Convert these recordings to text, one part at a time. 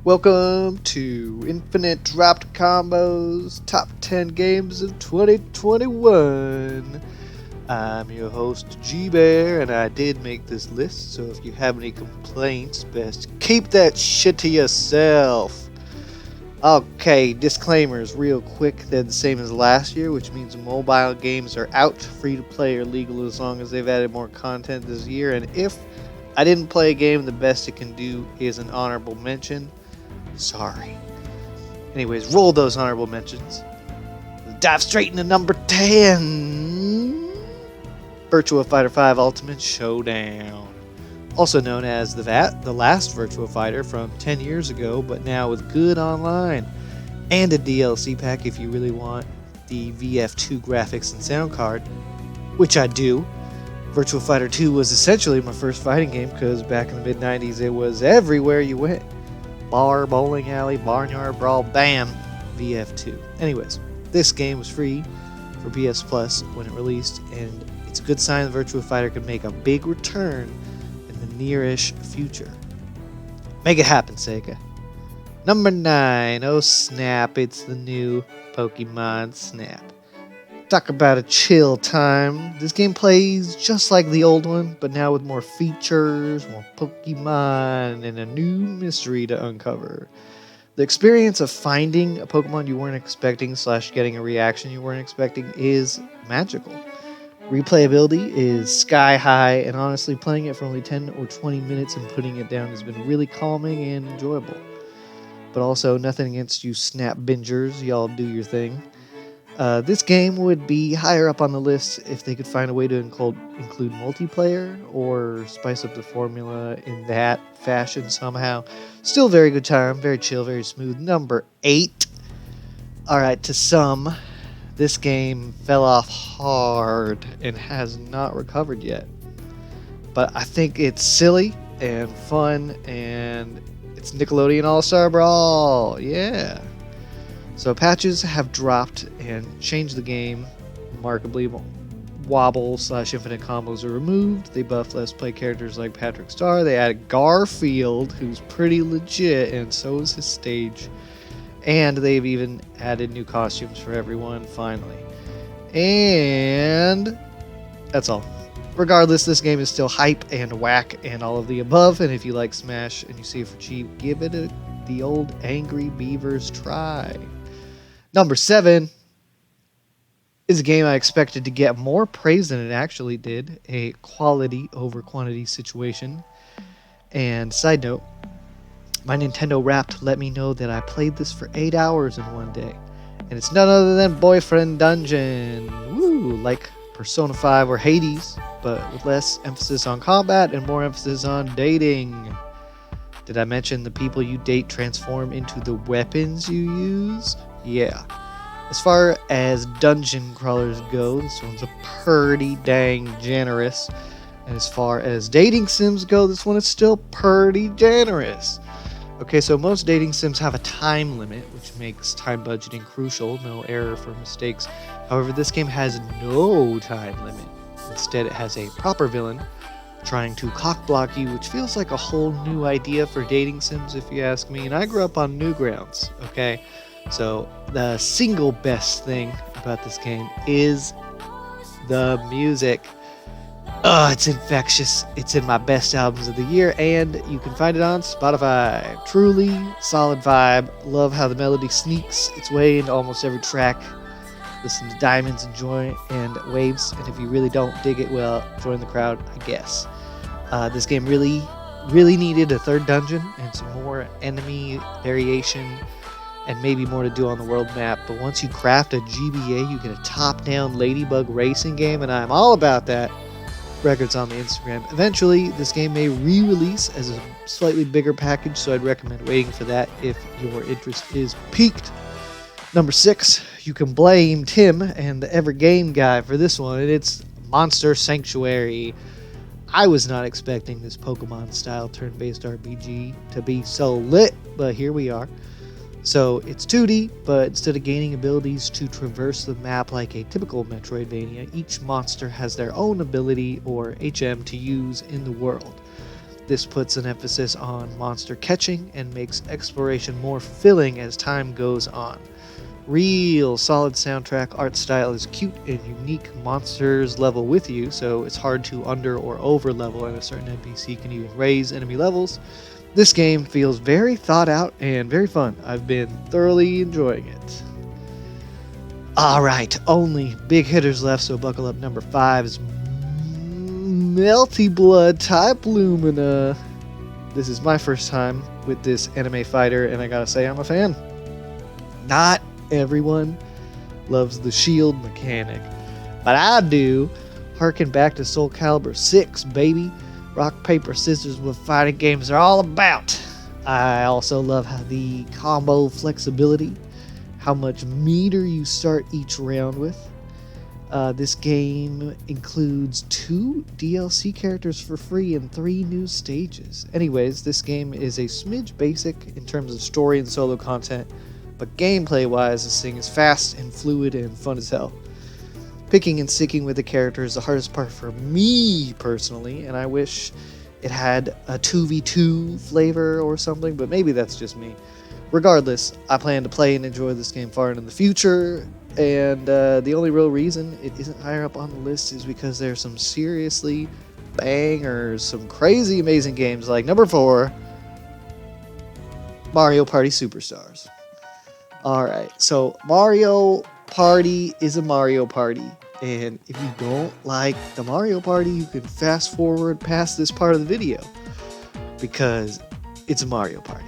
Welcome to Infinite Dropped Combos Top 10 Games of 2021. I'm your host G-Bear, and I did make this list, so if you have any complaints, best keep that shit to yourself. Okay, disclaimers real quick. They're the same as last year, which means mobile games are out, free to play or legal as long as they've added more content this year, and if I didn't play a game, the best it can do is an honorable mention. Sorry. Anyways, roll those honorable mentions. Dive straight into number 10. Virtua Fighter V Ultimate Showdown. Also known as the last Virtua Fighter from 10 years ago, but now with good online. And a DLC pack if you really want the VF2 graphics and sound card, which I do. Virtua Fighter 2 was essentially my first fighting game because back in the mid-90s it was everywhere you went. Bar, bowling alley, barnyard, brawl, bam, VF2. Anyways, this game was free for PS Plus when it released, and it's a good sign that Virtua Fighter could make a big return in the nearish future. Make it happen, Sega. Number 9. Oh snap, it's the new Pokemon Snap. Talk about a chill time. This game plays just like the old one, but now with more features, more Pokemon, and a new mystery to uncover. The experience of finding a Pokemon you weren't expecting / getting a reaction you weren't expecting is magical. Replayability is sky high, and honestly playing it for only 10 or 20 minutes and putting it down has been really calming and enjoyable. But also, nothing against you Snap bingers, y'all do your thing. This game would be higher up on the list if they could find a way to include multiplayer or spice up the formula in that fashion somehow. Still very good time, very chill, very smooth. Number 8. Alright, to some, this game fell off hard and has not recovered yet. But I think it's silly and fun, and it's Nickelodeon All-Star Brawl. Yeah. So patches have dropped and changed the game remarkably. Wobble / infinite combos are removed. They buffed Let's Play characters like Patrick Star. They added Garfield, who's pretty legit, and so is his stage. And they've even added new costumes for everyone, finally. And that's all. Regardless, this game is still hype and whack and all of the above. And if you like Smash and you see it for cheap, give it the old Angry Beavers try. Number 7 is a game I expected to get more praise than it actually did. A quality over quantity situation. And side note, my Nintendo Wrapped let me know that I played this for 8 hours in one day. And it's none other than Boyfriend Dungeon. Woo! Like Persona 5 or Hades, but with less emphasis on combat and more emphasis on dating. Did I mention the people you date transform into the weapons you use? Yeah. As far as dungeon crawlers go, this one's a pretty dang generous. And as far as dating sims go, this one is still pretty generous. Okay, so most dating sims have a time limit, which makes time budgeting crucial, no error for mistakes. However, this game has no time limit. Instead, it has a proper villain trying to cockblock you, which feels like a whole new idea for dating sims if you ask me, and I grew up on Newgrounds, okay? So the single best thing about this game is the music. It's infectious. It's in my best albums of the year, and you can find it on Spotify. Truly solid vibe. Love how the melody sneaks its way into almost every track. Listen to Diamonds and Waves, and if you really don't dig it, well, join the crowd, I guess. This game really needed a third dungeon and some more enemy variation and maybe more to do on the world map. But once you craft a GBA, you get a top-down ladybug racing game, and I'm all about that. Records on the Instagram. Eventually, this game may re-release as a slightly bigger package, so I'd recommend waiting for that if your interest is piqued. Number 6, you can blame Tim and the Evergame guy for this one, and it's Monster Sanctuary. I was not expecting this Pokemon-style turn-based RPG to be so lit, but here we are. So it's 2D, but instead of gaining abilities to traverse the map like a typical Metroidvania, each monster has their own ability or HM to use in the world. This puts an emphasis on monster catching and makes exploration more fulfilling as time goes on. Real solid soundtrack, art style is cute and unique. Monsters level with you, so it's hard to under or over level, and a certain NPC can even raise enemy levels. This game feels very thought out and very fun. I've been thoroughly enjoying it. Alright, only big hitters left, so buckle up. Number 5 is Melty Blood Type Lumina. This is my first time with this anime fighter, and I gotta say I'm a fan. Not everyone loves the shield mechanic, but I do. Harken back to Soul Calibur 6, baby. Rock, paper, scissors, what fighting games are all about. I also love how the combo flexibility, how much meter you start each round with. This game includes 2 DLC characters for free and 3 new stages. Anyways, this game is a smidge basic in terms of story and solo content, but gameplay-wise, this thing is fast and fluid and fun as hell. Picking and sticking with the character is the hardest part for me personally, and I wish it had a 2v2 flavor or something, but maybe that's just me. Regardless, I plan to play and enjoy this game far into the future, and the only real reason it isn't higher up on the list is because there's some seriously bangers, some crazy amazing games like number 4, Mario Party Superstars. Alright, so Mario Party is a Mario Party, and if you don't like the Mario Party, you can fast forward past this part of the video, because it's a Mario Party.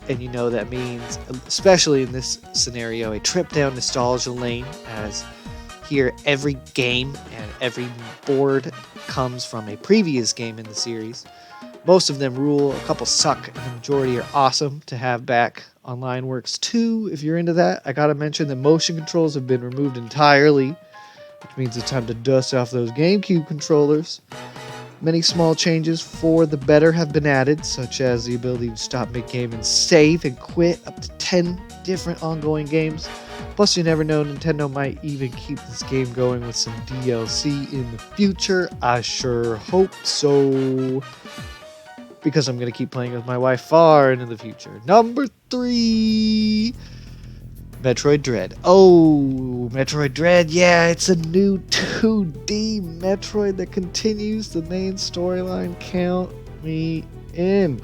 And you know that means, especially in this scenario, a trip down nostalgia lane, as here every game and every board comes from a previous game in the series. Most of them rule, a couple suck, and the majority are awesome. To have back online works too, if you're into that. I gotta mention that motion controls have been removed entirely, which means it's time to dust off those GameCube controllers. Many small changes for the better have been added, such as the ability to stop mid-game and save and quit up to 10 different ongoing games. Plus, you never know, Nintendo might even keep this game going with some DLC in the future. I sure hope so, because I'm going to keep playing with my wife far into the future. Number 3, Metroid Dread. Oh, Metroid Dread, yeah, it's a new 2D Metroid that continues the main storyline. Count me in.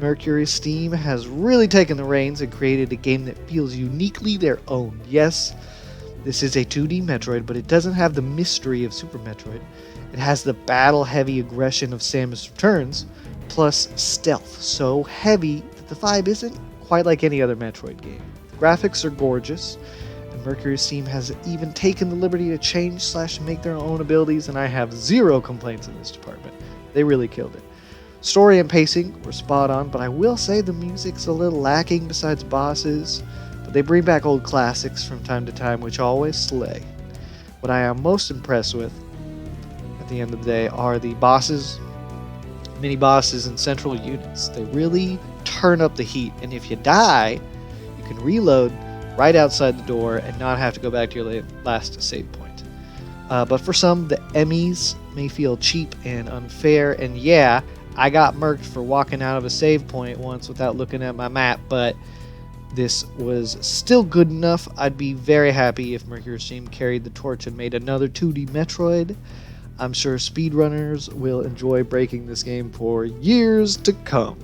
Mercury Steam has really taken the reins and created a game that feels uniquely their own. Yes, this is a 2D Metroid, but it doesn't have the mystery of Super Metroid. It has the battle-heavy aggression of Samus Returns, plus stealth, so heavy that the vibe isn't quite like any other Metroid game. The graphics are gorgeous, and Mercury Steam has even taken the liberty to change/make their own abilities, and I have zero complaints in this department. They really killed it. Story and pacing were spot on, but I will say the music's a little lacking besides bosses, but they bring back old classics from time to time, which always slay. What I am most impressed with at the end of the day are the bosses, mini-bosses, and central units. They really turn up the heat, and if you die, you can reload right outside the door and not have to go back to your last save point. But for some, the Emmys may feel cheap and unfair, and yeah, I got murked for walking out of a save point once without looking at my map, but this was still good enough. I'd be very happy if Mercury Steam carried the torch and made another 2D Metroid. I'm sure speedrunners will enjoy breaking this game for years to come.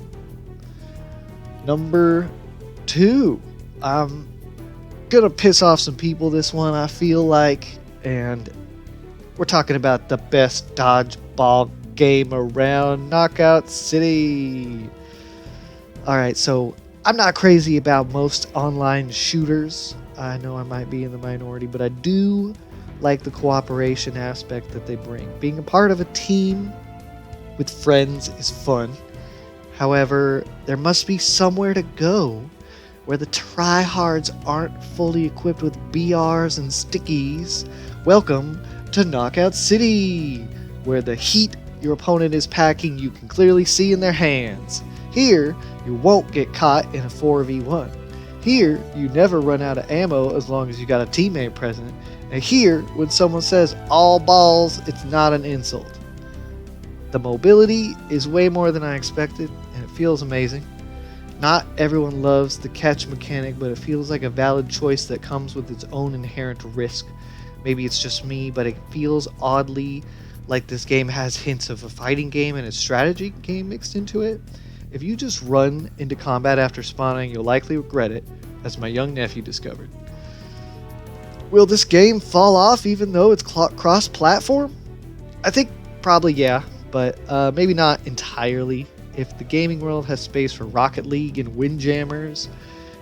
Number 2. I'm gonna piss off some people this one, I feel like, and we're talking about the best dodgeball game around, Knockout City. Alright, so I'm not crazy about most online shooters. I know I might be in the minority, but I do like the cooperation aspect that they bring. Being a part of a team with friends is fun. However, there must be somewhere to go where the tryhards aren't fully equipped with BRs and stickies. Welcome to Knockout City, where the heat your opponent is packing you can clearly see in their hands. Here, you won't get caught in a 4v1. Here, you never run out of ammo as long as you got a teammate present. And here, when someone says all balls, it's not an insult. The mobility is way more than I expected, and it feels amazing. Not everyone loves the catch mechanic, but it feels like a valid choice that comes with its own inherent risk. Maybe it's just me, but it feels oddly like this game has hints of a fighting game and a strategy game mixed into it. If you just run into combat after spawning, you'll likely regret it, as my young nephew discovered. Will this game fall off even though it's cross-platform? I think probably yeah, but maybe not entirely. If the gaming world has space for Rocket League and Windjammers,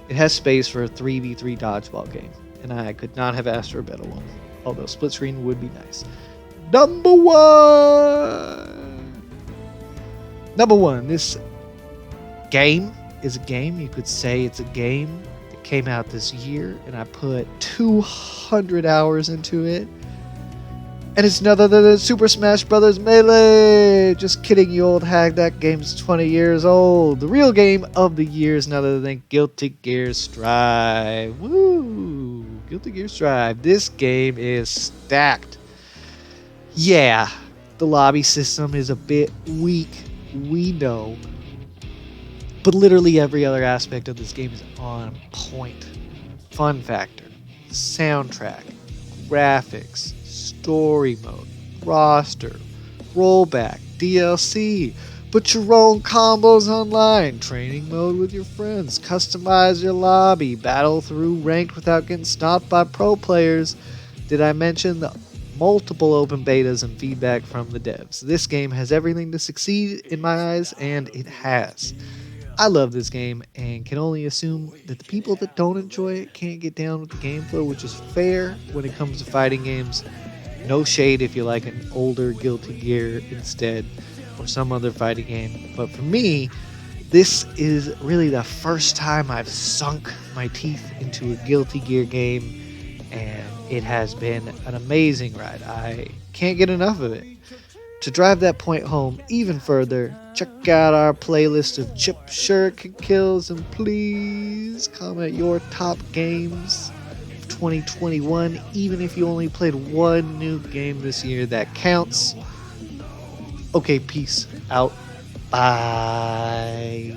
it has space for a 3v3 dodgeball game, and I could not have asked for a better one, although split screen would be nice. Number one, this game is a game. You could say it's a game. It came out this year, and I put 200 hours into it. And it's none other than Super Smash Bros. Melee! Just kidding, you old hag. That game's 20 years old. The real game of the year is none other than Guilty Gear Strive. Woo! Guilty Gear Strive. This game is stacked. Yeah, the lobby system is a bit weak. We know. But literally every other aspect of this game is on point. Fun factor, soundtrack, graphics, story mode, roster, rollback, DLC, put your own combos online, training mode with your friends, customize your lobby, battle through ranked without getting stopped by pro players. Did I mention the multiple open betas and feedback from the devs? This game has everything to succeed in my eyes, and it has. I love this game and can only assume that the people that don't enjoy it can't get down with the game flow, which is fair when it comes to fighting games. No shade if you like an older Guilty Gear instead, or some other fighting game. But for me, this is really the first time I've sunk my teeth into a Guilty Gear game, and it has been an amazing ride. I can't get enough of it. To drive that point home even further, check out our playlist of Chip Shuriken kills, and please comment your top games of 2021, even if you only played one new game this year. That counts. Okay, peace out. Bye.